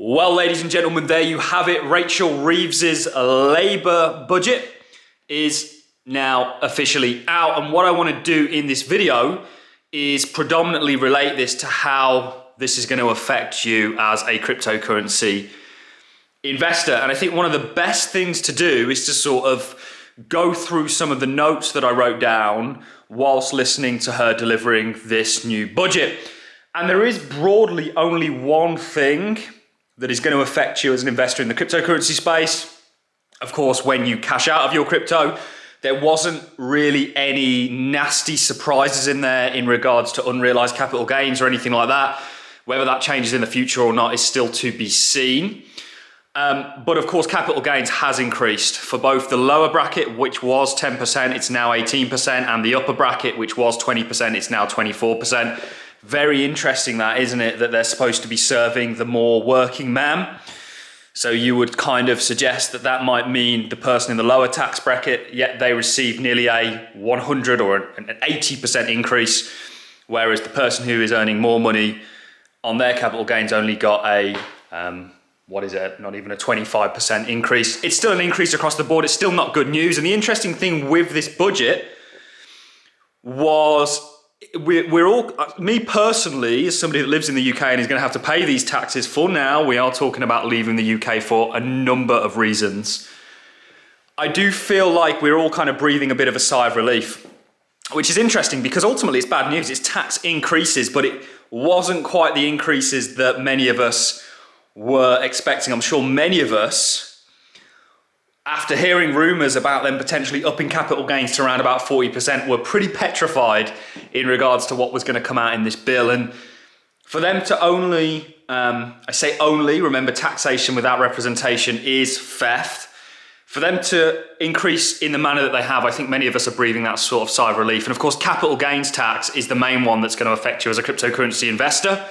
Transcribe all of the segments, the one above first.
Well, ladies and gentlemen, there you have it. Rachel Reeves's Labour budget is now officially out. And what I want to do in this video is predominantly relate this to how this is going to affect you as a cryptocurrency investor. And I think one of the best things to do is to sort of go through some of the notes that I wrote down whilst listening to her delivering this new budget. And there is broadly only one thing that is going to affect you as an investor in the cryptocurrency space. Of course, when you cash out of your crypto, there wasn't really any nasty surprises in there in regards to unrealized capital gains or anything like that. Whether that changes in the future or not is still to be seen. But of course, capital gains has increased for both the lower bracket, which was 10%, it's now 18%, and the upper bracket, which was 20%, it's now 24%. Very interesting that, isn't it, that they're supposed to be serving the more working man. So you would kind of suggest that that might mean the person in the lower tax bracket, yet they receive nearly a 100 or an 80% increase, whereas the person who is earning more money on their capital gains only got a, not even a 25% increase. It's still an increase across the board. It's still not good news. And the interesting thing with this budget was we're all, me personally, as somebody that lives in the UK and is going to have to pay these taxes for now, we are talking about leaving the UK for a number of reasons. I do feel like we're all kind of breathing a bit of a sigh of relief, which is interesting because ultimately it's bad news. It's tax increases, but it wasn't quite the increases that many of us were expecting. I'm sure many of us, after hearing rumours about them potentially upping capital gains to around about 40%, were pretty petrified in regards to what was going to come out in this bill. And for them to only, I say only, remember taxation without representation is theft. For them to increase in the manner that they have, I think many of us are breathing that sort of sigh of relief. And of course, capital gains tax is the main one that's going to affect you as a cryptocurrency investor.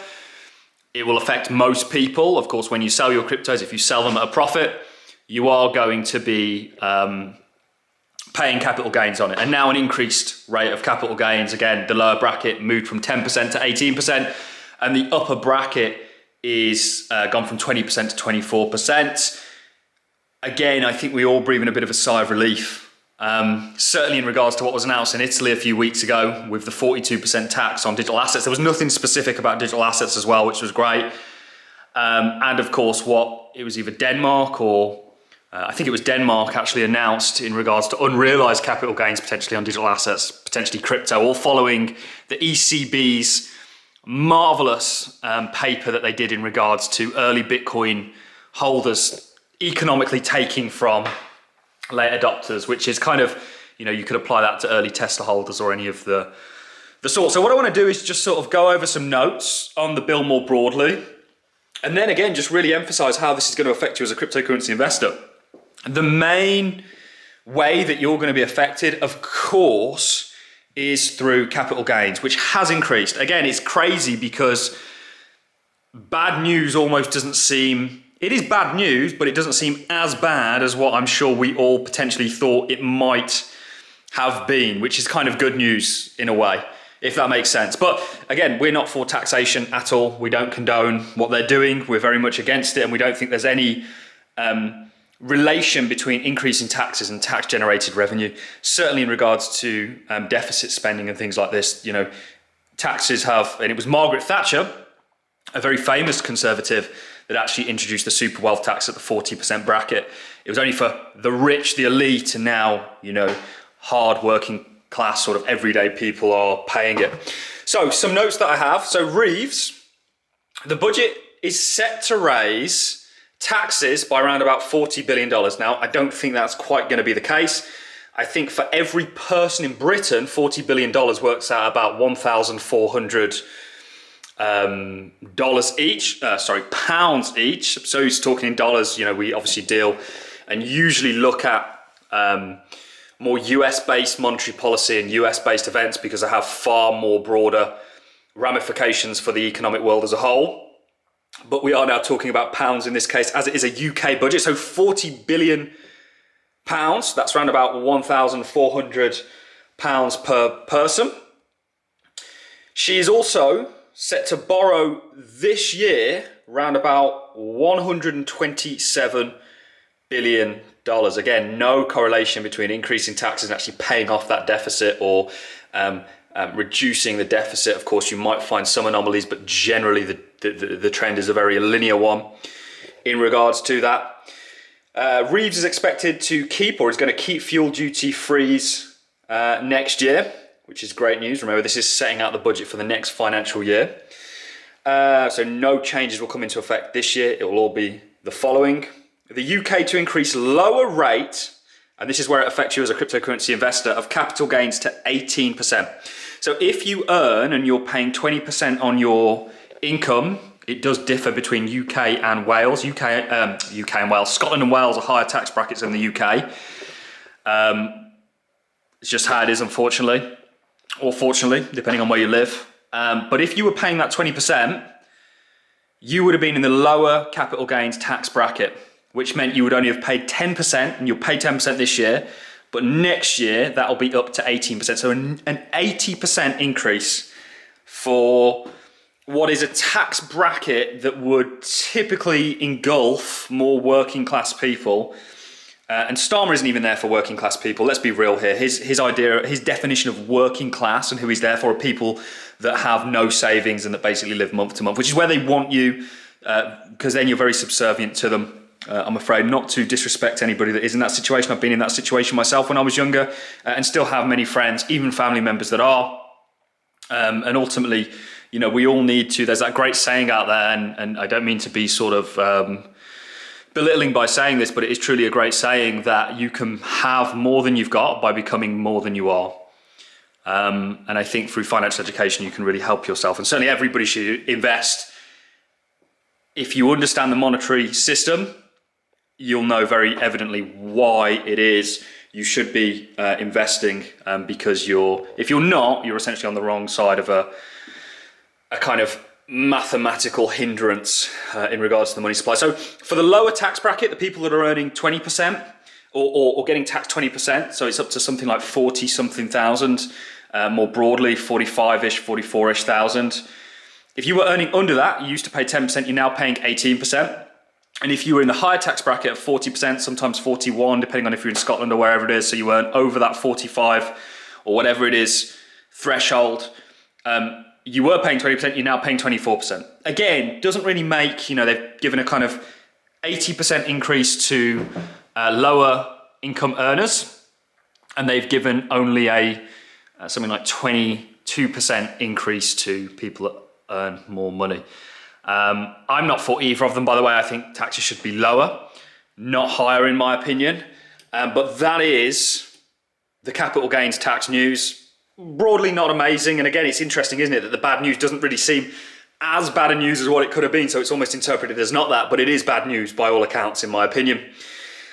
It will affect most people. Of course, when you sell your cryptos, if you sell them at a profit, you are going to be paying capital gains on it. And now an increased rate of capital gains. Again, the lower bracket moved from 10% to 18%, and the upper bracket is gone from 20% to 24%. Again, I think we all breathe in a bit of a sigh of relief. Certainly in regards to what was announced in Italy a few weeks ago with the 42% tax on digital assets. There was nothing specific about digital assets as well, which was great. And of course, it was either Denmark or I think it was Denmark actually announced in regards to unrealized capital gains potentially on digital assets, potentially crypto, all following the ECB's marvelous paper that they did in regards to early Bitcoin holders economically taking from late adopters, which is kind of, you could apply that to early Tesla holders or any of the sort. So what I want to do is just sort of go over some notes on the bill more broadly. And then again, just really emphasize how this is going to affect you as a cryptocurrency investor. The main way that you're going to be affected, of course, is through capital gains, which has increased. Again, it's crazy because bad news almost doesn't seem, it is bad news, but it doesn't seem as bad as what I'm sure we all potentially thought it might have been, which is kind of good news in a way, if that makes sense. But again, we're not for taxation at all. We don't condone what they're doing. We're very much against it, and we don't think there's any relation between increasing taxes and tax generated revenue. Certainly in regards to deficit spending and things like this, taxes have, and it was Margaret Thatcher, a very famous conservative, that actually introduced the super wealth tax at the 40% bracket. It was only for the rich, the elite, and now, hard working class sort of everyday people are paying it. So some notes that I have. So Reeves, the budget is set to raise taxes by around about $40 billion. Now, I don't think that's quite going to be the case. I think for every person in Britain, $40 billion works out about $1,400 pounds each. So he's talking in dollars. We obviously deal and usually look at more US-based monetary policy and US-based events because they have far more broader ramifications for the economic world as a whole. But we are now talking about pounds in this case, as it is a UK budget. So 40 billion pounds, that's around about £1,400 per person. She is also set to borrow this year around about $127 billion. Again, no correlation between increasing taxes and actually paying off that deficit or reducing the deficit. Of course, you might find some anomalies, but generally the trend is a very linear one in regards to that. Reeves is expected to keep, or is going to keep, fuel duty freeze next year, which is great news. Remember, this is setting out the budget for the next financial year. So no changes will come into effect this year. It will all be the following. The UK to increase lower rate, and this is where it affects you as a cryptocurrency investor, of capital gains to 18%. So if you earn and you're paying 20% on your income, it does differ between UK and Wales. UK and Wales. Scotland and Wales are higher tax brackets than the UK. It's just how it is, unfortunately, or fortunately, depending on where you live. But if you were paying that 20%, you would have been in the lower capital gains tax bracket, which meant you would only have paid 10%, and you'll pay 10% this year, but next year that'll be up to 18%. So an 80% increase for what is a tax bracket that would typically engulf more working class people. And Starmer isn't even there for working class people. Let's be real here. His idea, his definition of working class and who he's there for are people that have no savings and that basically live month to month, which is where they want you, because then you're very subservient to them. I'm afraid, not to disrespect anybody that is in that situation. I've been in that situation myself when I was younger, and still have many friends, even family members that are. And ultimately, you know, we all need to, there's that great saying out there, and I don't mean to be sort of belittling by saying this, but it is truly a great saying that you can have more than you've got by becoming more than you are. And I think through financial education, you can really help yourself. And certainly everybody should invest. If you understand the monetary system, you'll know very evidently why it is you should be investing, because if you're not, you're essentially on the wrong side of a kind of mathematical hindrance in regards to the money supply. So for the lower tax bracket, the people that are earning 20% or getting taxed 20%, so it's up to something like 40 something thousand, more broadly 45-ish, 44-ish thousand. If you were earning under that, you used to pay 10%, you're now paying 18%. And if you were in the higher tax bracket of 40%, sometimes 41, depending on if you're in Scotland or wherever it is, so you earn over that 45 or whatever it is threshold, you were paying 20%, you're now paying 24%. Again, doesn't really make, you know, they've given a kind of 80% increase to lower income earners, and they've given only a something like 22% increase to people that earn more money. I'm not for either of them, by the way. I think taxes should be lower, not higher in my opinion. But that is the capital gains tax news. Broadly not amazing. And again, it's interesting, isn't it, that the bad news doesn't really seem as bad a news as what it could have been. So it's almost interpreted as not that, but it is bad news by all accounts, in my opinion.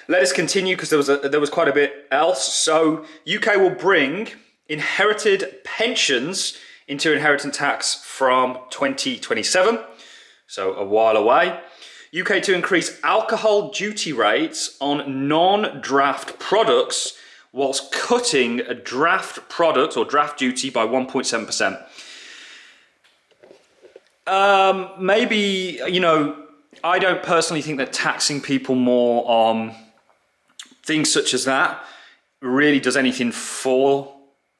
Let us continue, because there was quite a bit else. So UK will bring inherited pensions into inheritance tax from 2027. So a while away. UK to increase alcohol duty rates on non-draft products whilst cutting a draft product or draft duty by 1.7%. Maybe, you know, I don't personally think that taxing people more on things such as that really does anything for,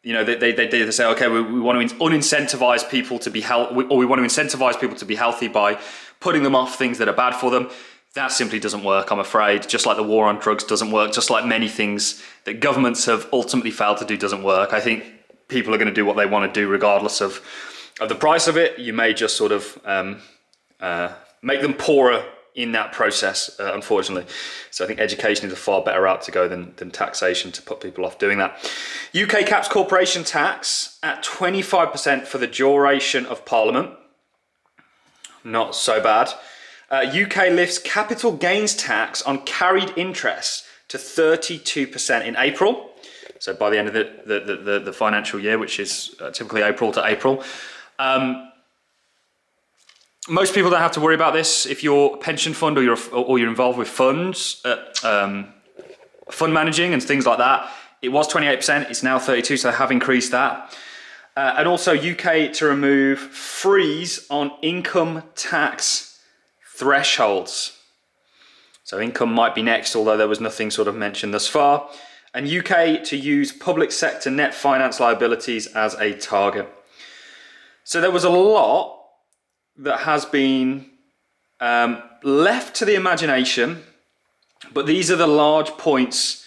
you know, they say, okay, we want to unincentivize people to be healthy, or we want to incentivize people to be healthy by putting them off things that are bad for them. That simply doesn't work, I'm afraid. Just like the war on drugs doesn't work, just like many things that governments have ultimately failed to do doesn't work. I think people are going to do what they want to do regardless of the price of it. You may just sort of make them poorer in that process, unfortunately. So I think education is a far better route to go than taxation to put people off doing that. UK caps corporation tax at 25% for the duration of Parliament. Not so bad. UK lifts capital gains tax on carried interest to 32% in April. So by the end of the financial year, which is typically April to April. Most people don't have to worry about this if you're a pension fund or you're involved with funds, fund managing and things like that. It was 28%, it's now 32%, so they have increased that. And also UK to remove freeze on income tax thresholds. So income might be next, although there was nothing sort of mentioned thus far. And UK to use public sector net finance liabilities as a target. So there was a lot that has been left to the imagination, but these are the large points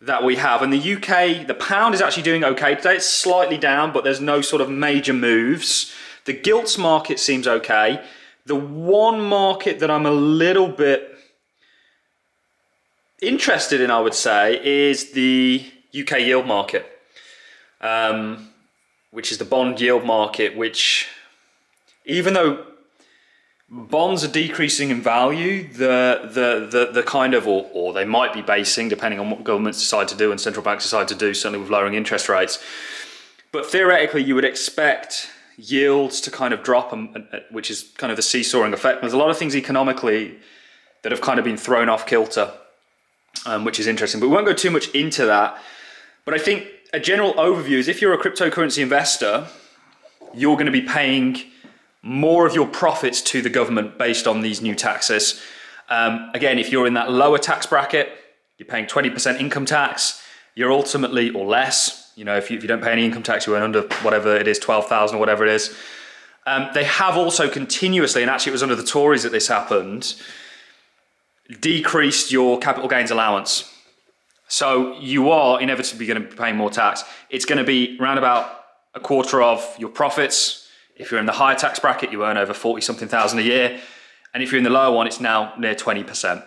that we have. And the UK, the pound is actually doing okay today. It's slightly down, but there's no sort of major moves. The gilts market seems okay. The one market that I'm a little bit interested in, I would say, is the UK yield market, which is the bond yield market, which, even though bonds are decreasing in value, the kind of, or they might be basing, depending on what governments decide to do and central banks decide to do, certainly with lowering interest rates. But theoretically, you would expect yields to kind of drop, which is kind of the seesawing effect. There's a lot of things economically that have kind of been thrown off kilter, which is interesting. But we won't go too much into that. But I think a general overview is, if you're a cryptocurrency investor, you're going to be paying more of your profits to the government based on these new taxes. Again, if you're in that lower tax bracket, you're paying 20% income tax, you're ultimately, or less, you know, if you don't pay any income tax, you earn under whatever it is, 12,000 or whatever it is. They have also continuously, and actually it was under the Tories that this happened, decreased your capital gains allowance. So you are inevitably going to be paying more tax. It's going to be around about a quarter of your profits. If you're in the higher tax bracket, you earn over 40-something thousand a year. And if you're in the lower one, it's now near 20%.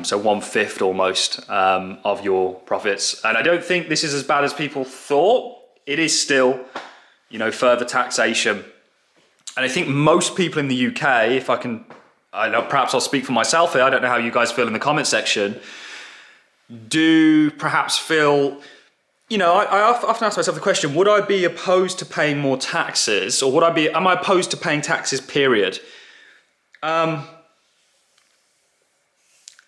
So 1/5 almost of your profits. And I don't think this is as bad as people thought. It is still, you know, further taxation. And I think most people in the UK, if I can, I know perhaps I'll speak for myself here, I don't know how you guys feel in the comment section, do perhaps feel, you know, I often ask myself the question, would I be opposed to paying more taxes, or am I opposed to paying taxes, period?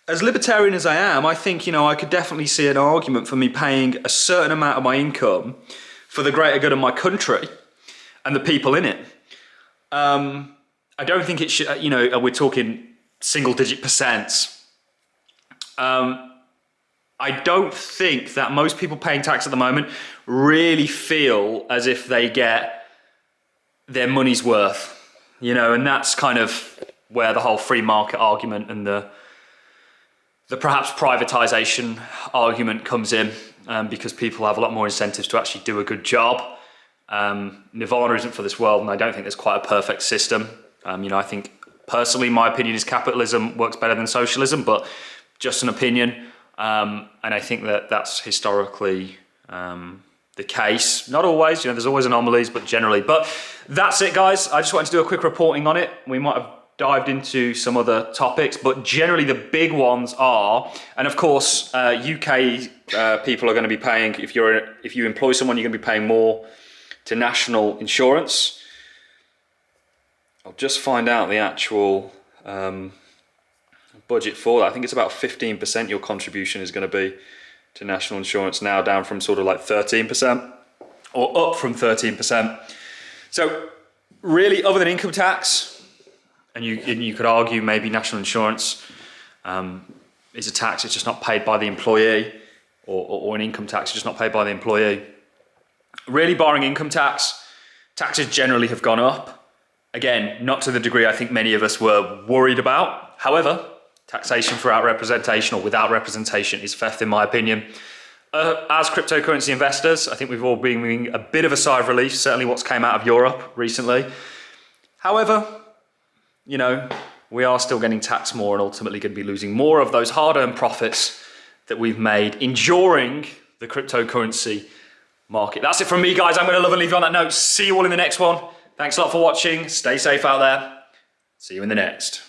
As libertarian as I am, I think, you know, I could definitely see an argument for me paying a certain amount of my income for the greater good of my country and the people in it. I don't think it should, you know, we're talking single digit percents. I don't think that most people paying tax at the moment really feel as if they get their money's worth, you know, and that's kind of where the whole free market argument and the perhaps privatization argument comes in, because people have a lot more incentives to actually do a good job. Nirvana isn't for this world, and I don't think there's quite a perfect system. You know, I think personally, my opinion is capitalism works better than socialism, but just an opinion. And I think that that's historically the case. Not always, you know, there's always anomalies, but generally. But that's it, guys. I just wanted to do a quick reporting on it. We might have dived into some other topics, but generally the big ones are, and of course, UK people are going to be paying, if you employ someone, you're going to be paying more to national insurance. I'll just find out the actual budget for that. I think it's about 15% your contribution is going to be to national insurance now, down from sort of like 13%, or up from 13%. So really, other than income tax, and you could argue maybe national insurance is a tax, it's just not paid by the employee, or an income tax, it's just not paid by the employee. Really, barring income tax, taxes generally have gone up. Again, not to the degree I think many of us were worried about. However, taxation without representation, or without representation, is theft in my opinion. As cryptocurrency investors, I think we've all been a bit of a sigh of relief, certainly what's came out of Europe recently. However, you know, we are still getting taxed more, and ultimately going to be losing more of those hard-earned profits that we've made enduring the cryptocurrency market. That's it from me, guys. I'm going to love and leave you on that note. See you all in the next one. Thanks a lot for watching. Stay safe out there. See you in the next.